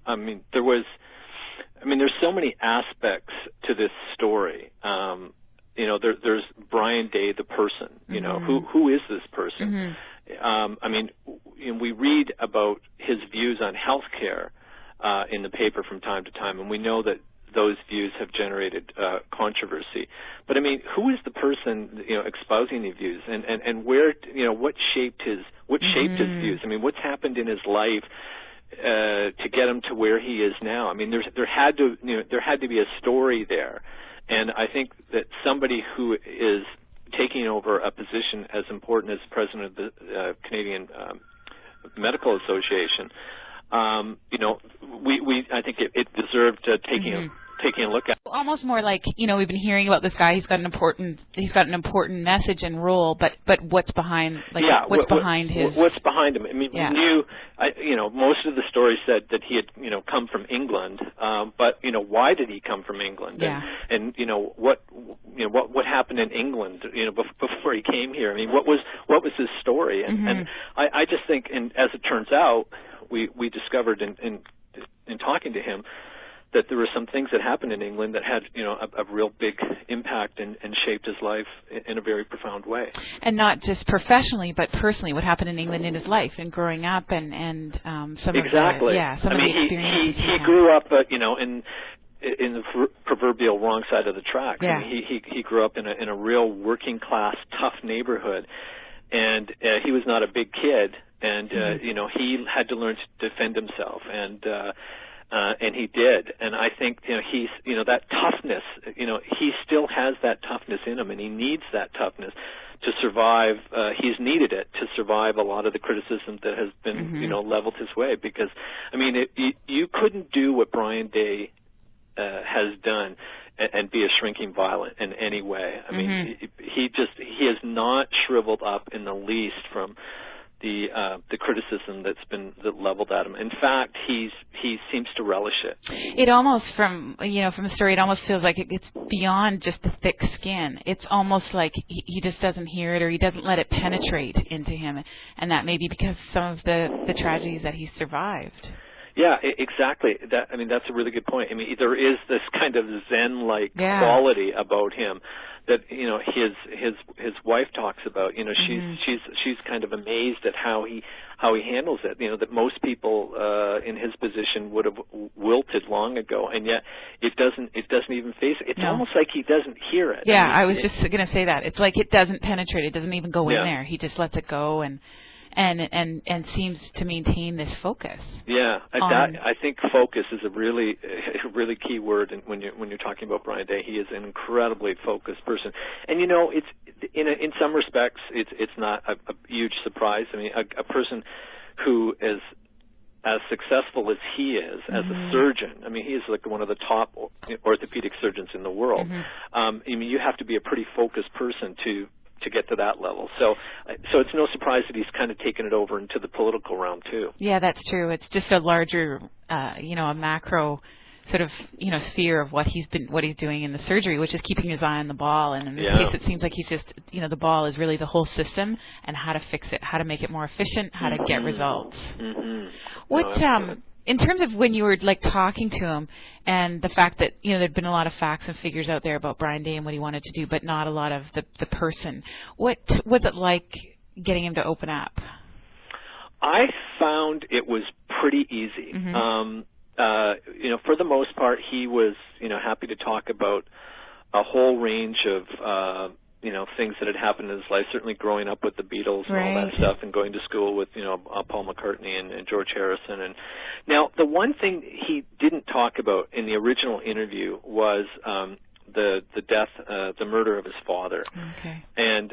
there's so many aspects to this story. There's Brian Day, the person. Who is this person? We read about his views on healthcare in the paper from time to time, and we know that those views have generated controversy. But who is the person espousing these views, and where what shaped his views? What's happened in his life to get him to where he is now? There had to be a story there, and I think that somebody who is taking over a position as important as president of the Canadian Medical Association, I think it deserved taking a look at. Almost more like, we've been hearing about this guy. He's got an important message and role, but what's behind? What's behind him? We knew, most of the story said that he had, come from England, but why did he come from England? Yeah. And what happened in England, before he came here? What was his story? And I just think, and as it turns out, we discovered in talking to him that there were some things that happened in England that had, a real big impact and shaped his life in a very profound way. And not just professionally, but personally, what happened in England in his life and growing up and some exactly. of the experiences. He grew up, in the proverbial wrong side of the tracks. Yeah. He grew up in a real working class, tough neighborhood, and he was not a big kid, and he had to learn to defend himself, and he did. And I think, he's, that toughness, he still has that toughness in him, and he needs that toughness to survive. He's needed it to survive a lot of the criticism that has been, leveled his way. Because, you couldn't do what Brian Day has done and be a shrinking violet in any way. He has not shriveled up in the least from the criticism that's been leveled at him. In fact, he seems to relish it. It almost, from the story, it almost feels like it's beyond just the thick skin. It's almost like he just doesn't hear it, or he doesn't let it penetrate into him, and that may be because some of the tragedies that he survived. Yeah, exactly. That's a really good point. There is this kind of Zen-like quality about him that his wife talks about. She's kind of amazed at how he handles it. That most people in his position would have wilted long ago, and yet it doesn't even face it. It's almost like he doesn't hear it. Yeah, I was just going to say that. It's like it doesn't penetrate. It doesn't even go in there. He just lets it go and seems to maintain this focus. Yeah, I think focus is a really key word when you're talking about Brian Day. He is an incredibly focused person, and it's in some respects it's not a huge surprise. A person who is as successful as he is as a surgeon. He is like one of the top orthopedic surgeons in the world. You have to be a pretty focused person to get to that level. So it's no surprise that he's kind of taken it over into the political realm too. Yeah, that's true. It's just a larger, a macro sort of, sphere of what he's doing in the surgery, which is keeping his eye on the ball. And in this case, it seems like he's just, the ball is really the whole system and how to fix it, how to make it more efficient, how to get results. In terms of when you were talking to him and the fact that, there'd been a lot of facts and figures out there about Brian Day and what he wanted to do, but not a lot of the person, what was it like getting him to open up? I found it was pretty easy. For the most part, he was, happy to talk about a whole range of, things that had happened in his life, certainly growing up with the Beatles and all that stuff, and going to school with, Paul McCartney and George Harrison. And now, the one thing he didn't talk about in the original interview was the death, the murder of his father. Okay. And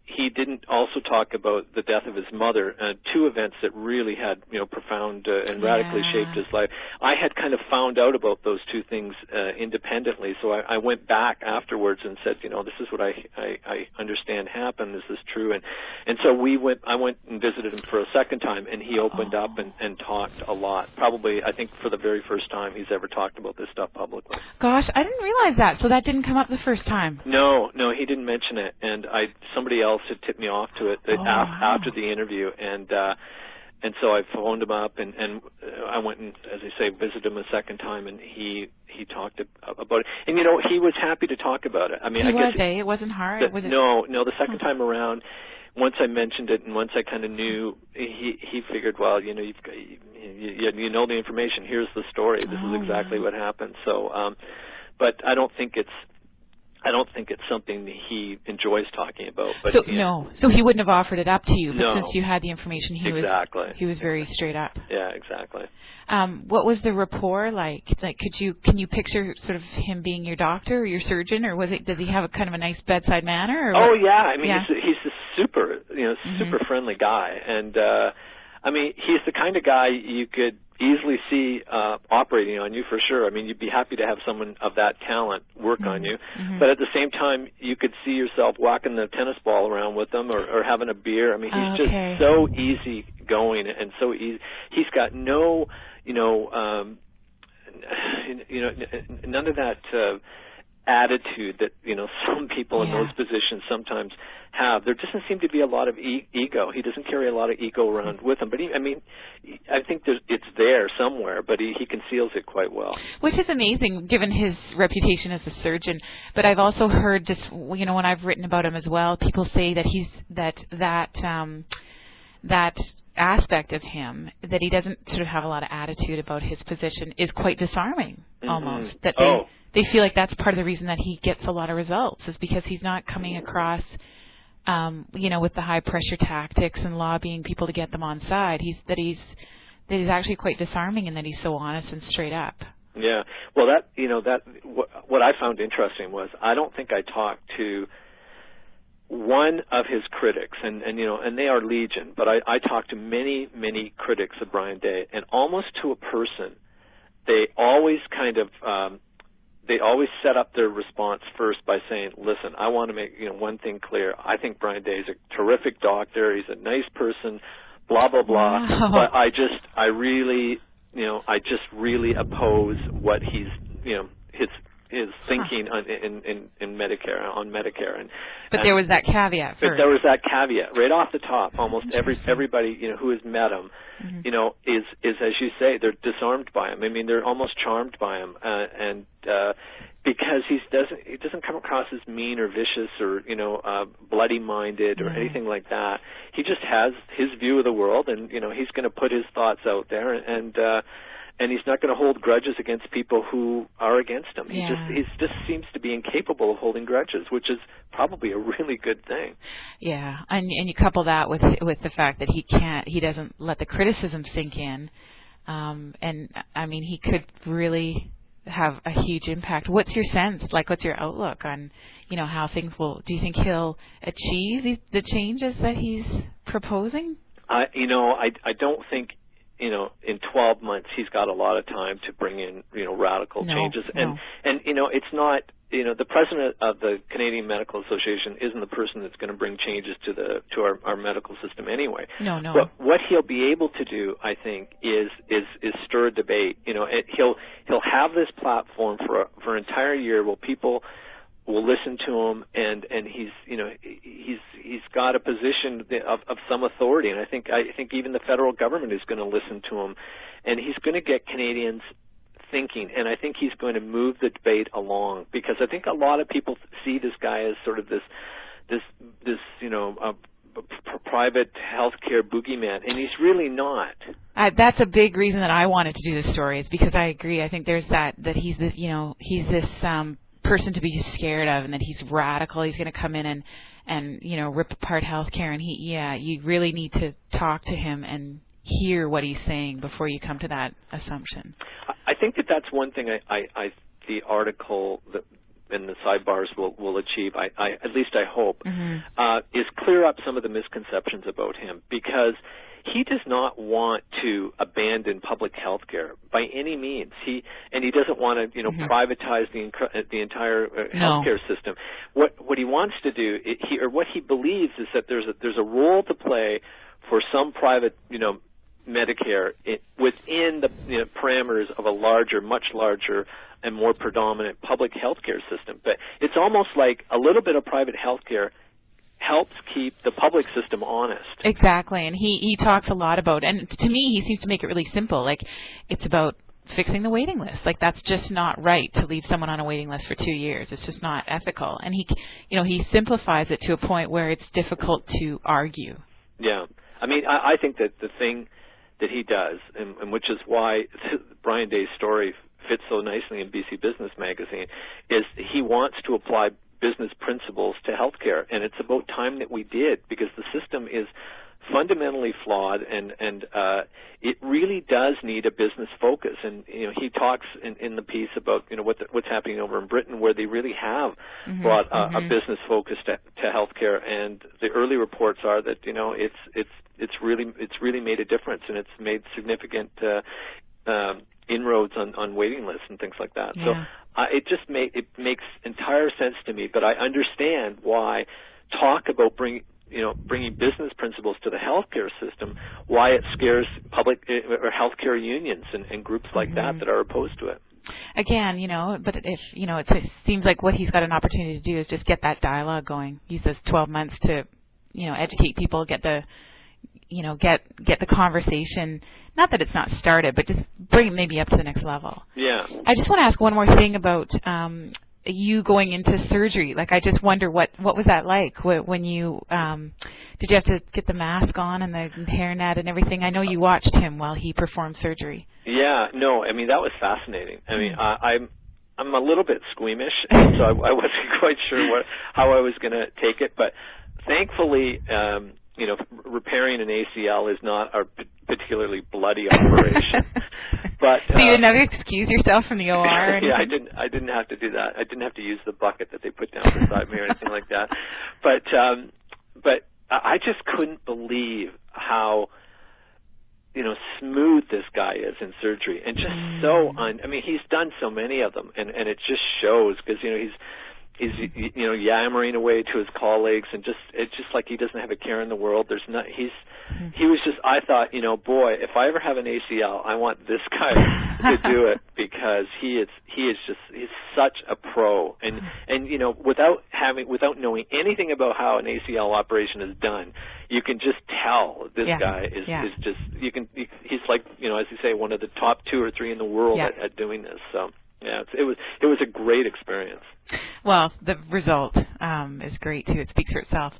he didn't also talk about the death of his mother, two events that really had, profound and radically shaped his life. I had kind of found out about those two things independently, so I went back afterwards and said, this is what I understand happened. Is this true? And so I went and visited him for a second time, and he opened up and talked a lot. Probably, I think, for the very first time he's ever talked about this stuff publicly. Gosh, I didn't realize that. So that didn't come up the first time. No, he didn't mention it, and somebody else had tipped me off to it after the interview, and so I phoned him up, and I went and, as I say, visited him a second time, and he talked about it. And, you know, he was happy to talk about it. I mean, I guess it wasn't hard? No, the second time around, once I mentioned it and once I kind of knew, he figured, well, you know, you know the information. Here's the story. This is exactly what happened. So, but I don't think it's something that he enjoys talking about. But so he wouldn't have offered it up to you. But no. Since you had the information, he was very straight up. Yeah, exactly. What was the rapport like? Like, can you picture sort of him being your doctor or your surgeon, or does he have a kind of a nice bedside manner? Or yeah, I mean, he's a super friendly guy, and I mean, he's the kind of guy you could easily see operating on you for sure. I mean, you'd be happy to have someone of that talent work on you, but at the same time, you could see yourself whacking the tennis ball around with them or having a beer. I mean, he's just so easy going and so easy. He's got no, none of that attitude that some people in those positions sometimes have. There doesn't seem to be a lot of ego. He doesn't carry a lot of ego around with him. But I think it's there somewhere, but he conceals it quite well. Which is amazing, given his reputation as a surgeon. But I've also heard, just when I've written about him as well, people say that he's that aspect of him, that he doesn't sort of have a lot of attitude about his position, is quite disarming, almost. That they feel like that's part of the reason that he gets a lot of results, is because he's not coming across, with the high pressure tactics and lobbying people to get them on side. He's actually quite disarming in that he's so honest and straight up. Yeah. Well, what I found interesting was, I don't think I talked to one of his critics, and they are legion, but I talked to many critics of Brian Day, and almost to a person, they always set up their response first by saying, listen, I want to make one thing clear. I think Brian Day is a terrific doctor. He's a nice person, blah, blah, blah. Wow. But I just really oppose what he's, his thinking in Medicare, on Medicare. But there was that caveat first. But there was that caveat right off the top. Almost everybody who has met him, is as you say, they're disarmed by him. I mean, they're almost charmed by him, and because he doesn't come across as mean or vicious or bloody-minded or anything like that. He just has his view of the world, and he's going to put his thoughts out there, and he's not going to hold grudges against people who are against him. Yeah. He just seems to be incapable of holding grudges, which is probably a really good thing. Yeah, and you couple that with the fact that he doesn't let the criticism sink in, and I mean, he could really have a huge impact. What's your sense? Like, what's your outlook on how things will? Do you think he'll achieve the changes that he's proposing? I don't think. In 12 months, he's got a lot of time to bring in, radical changes. And it's not, the president of the Canadian Medical Association isn't the person that's going to bring changes to our medical system anyway. No. But what he'll be able to do, I think, is stir a debate. He'll have this platform for an entire year where people will listen to him, and he's got a position of some authority, and I think even the federal government is going to listen to him, and he's going to get Canadians thinking, and I think he's going to move the debate along, because I think a lot of people see this guy as sort of this private healthcare boogeyman, and he's really not. That's a big reason that I wanted to do this story, is because I agree. I think there's that he's this person to be scared of, and that he's radical. He's going to come in and rip apart healthcare, and you really need to talk to him and hear what he's saying before you come to that assumption. I think that's one thing the article and the sidebars will achieve, at least I hope, is clear up some of the misconceptions about him, because he does not want to abandon public health care by any means. He doesn't want to, privatize the entire healthcare system. What he wants to do, what he believes, is that there's a role to play for some private, Medicare within the parameters of a much larger and more predominant public healthcare system. But it's almost like a little bit of private healthcare helps keep the public system honest. Exactly, and he talks a lot about, and to me he seems to make it really simple. Like, it's about fixing the waiting list. Like, that's just not right to leave someone on a waiting list for 2 years. It's just not ethical. And he simplifies it to a point where it's difficult to argue. Yeah. I mean, I think that the thing that he does, and which is why Brian Day's story fits so nicely in BC Business Magazine, is he wants to apply business principles to healthcare. And it's about time that we did, because the system is fundamentally flawed, and it really does need a business focus. And he talks in the piece about what's happening over in Britain, where they really have brought a business focus to healthcare. And the early reports are that it's really made a difference, and it's made significant inroads on waiting lists and things like that. Yeah. So it makes entire sense to me. But I understand why talk about bringing business principles to the healthcare system, why it scares public or healthcare unions and groups like that are opposed to it. Again, but if, it seems like what he's got an opportunity to do is just get that dialogue going. He says 12 months to, educate people, get the conversation, not that it's not started, but just bring it maybe up to the next level. Yeah. I just want to ask one more thing about you going into surgery. Like, I just wonder what was that like when you did you have to get the mask on and the hairnet and everything? I know you watched him while he performed surgery. Yeah, no, I mean, that was fascinating. I mean, I'm a little bit squeamish, so I wasn't quite sure how I was going to take it, but thankfully, repairing an ACL is not a particularly bloody operation. But so you would never excuse yourself from the OR? Or anything? Yeah, I didn't have to do that. I didn't have to use the bucket that they put down beside me or anything like that. But I just couldn't believe how smooth this guy is in surgery, and just so I mean, he's done so many of them, and it just shows, because he's yammering away to his colleagues, and it's just like he doesn't have a care in the world. He was just, I thought, boy, if I ever have an ACL, I want this guy to do it, because he's such a pro, and without knowing anything about how an ACL operation is done, you can just tell this guy is just, he's like, as you say, one of the top 2 or 3 in the world at doing this. So yeah, it was a great experience. Well, the result is great too. It speaks for itself.